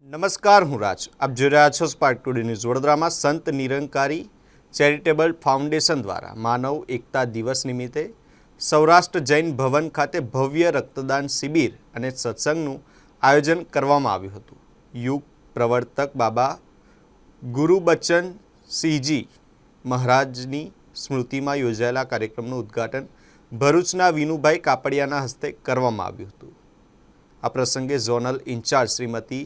નમસ્કાર, હું રાજ. આપ જોઈ રહ્યા છો સ્પાર્ક ટુડે ન્યૂઝ. વડોદરામાં સંત નિરંકારી ચેરિટેબલ ફાઉન્ડેશન દ્વારા માનવ એકતા દિવસ નિમિત્તે સૌરાષ્ટ્ર જૈન ભવન ખાતે ભવ્ય રક્તદાન શિબિર અને સત્સંગનું આયોજન કરવામાં આવ્યું હતું. યુગ પ્રવર્તક બાબા ગુરુબચન સિંહજી મહારાજની સ્મૃતિમાં યોજાયેલા કાર્યક્રમનું ઉદ્ઘાટન ભરૂચના વિનુભાઈ કાપડિયાના હસ્તે કરવામાં આવ્યું હતું. આ પ્રસંગે ઝોનલ ઇન્ચાર્જ શ્રીમતી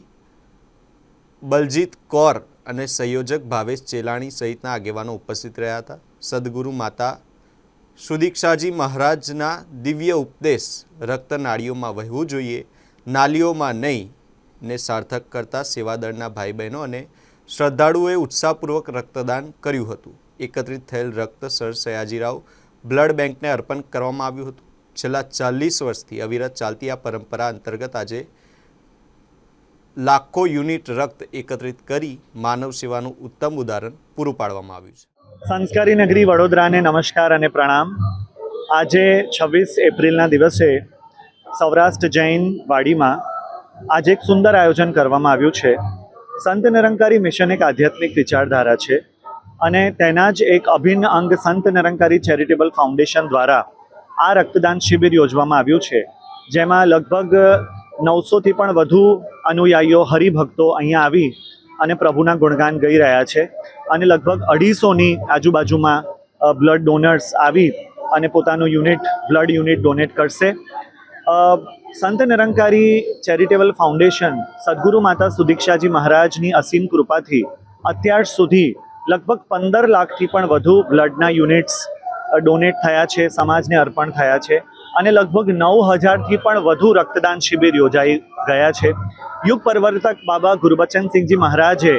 બલજીત કૌર અને સંયોજક ભાવેશ ચેલાણી સહિતના આગેવાનો ઉપસ્થિત રહ્યા હતા. સદગુરુ માતા સુદીક્ષાજી મહારાજના દિવ્ય ઉપદેશ રક્ત નાળીઓમાં વહેવું જોઈએ, નાલીઓમાં નહીં ને સાર્થક કરતા સેવાદળના ભાઈ બહેનો અને શ્રદ્ધાળુઓએ ઉત્સાહપૂર્વક રક્તદાન કર્યું હતું. એકત્રિત થયેલ રક્ત સર સયાજીરાવ બ્લડ બેંકને અર્પણ કરવામાં આવ્યું હતું. છેલ્લા 40 વર્ષથી અવિરત ચાલતી આ પરંપરા અંતર્ગત આજે લાખો યુનિટ રક્ત એકત્રિત કરી માનવ સેવાનું ઉત્તમ ઉદાહરણ પૂરું પાડવામાં આવ્યું છે. સંસ્કારી નગરી વડોદરાને નમસ્કાર અને પ્રણામ. આજે 26 એપ્રિલના દિવસે સૌરાષ્ટ્ર જૈન વાડીમાં આજે એક સુંદર આયોજન કરવામાં આવ્યું છે. સંત નિરંકારી મિશન એક આધ્યાત્મિક વિચારધારા છે અને તેના જ એક અભિન્ન અંગ સંત નિરંકારી ચેરિટેબલ ફાઉન્ડેશન દ્વારા આ રક્તદાન શિબિર યોજવામાં આવ્યું છે, જેમાં લગભગ 900થી પણ વધુ અનુયાયીઓ હરિભક્તો અહીંયા આવી અને પ્રભુના ગુણગાન ગાઈ રહ્યા છે અને લગભગ 250ની આજુબાજુમાં બ્લડ ડોનર્સ આવી અને પોતાનું બ્લડ યુનિટ ડોનેટ કરશે. સંત નિરંકારી ચેરિટેબલ ફાઉન્ડેશન સદગુરુ માતા સુદીક્ષાજી મહારાજની અસીમ કૃપાથી અત્યાર સુધી લગભગ 15 લાખથી પણ વધુ બ્લડના યુનિટ્સ ડોનેટ થયા છે, સમાજને અર્પણ થયા છે અને લગભગ 9000થી પણ વધુ રક્તદાન શિબિર યોજાઈ ગયા છે. યુગ પ્રવર્તક બાબા ગુરુબચન સિંહજી મહારાજે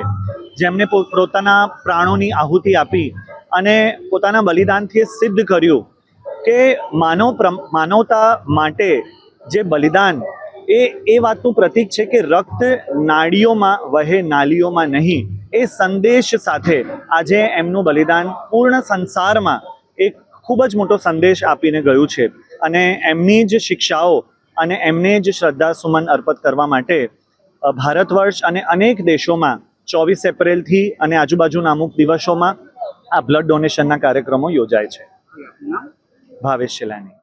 જેમને પોતાના પ્રાણોની આહુતિ આપી અને પોતાના બલિદાનથી સિદ્ધ કર્યું કે માનવતા માટે જે બલિદાન એ વાતનું પ્રતીક છે કે રક્ત નાડીઓમાં વહે, નાલીઓમાં નહીં. એ સંદેશ સાથે આજે એમનું બલિદાન પૂર્ણ સંસારમાં એક ખૂબ જ મોટો સંદેશ આપીને ગયું છે અને એમની જ શિક્ષાઓ અને એમને જ શ્રદ્ધા સુમન અર્પિત કરવા માટે ભારત વર્ષ અને અનેક દેશોમાં 24 એપ્રિલથી અને આજુબાજુના અમુક દિવસોમાં આ બ્લડ ડોનેશનના કાર્યક્રમો યોજાય છે. ભાવેશ ચેલાણી.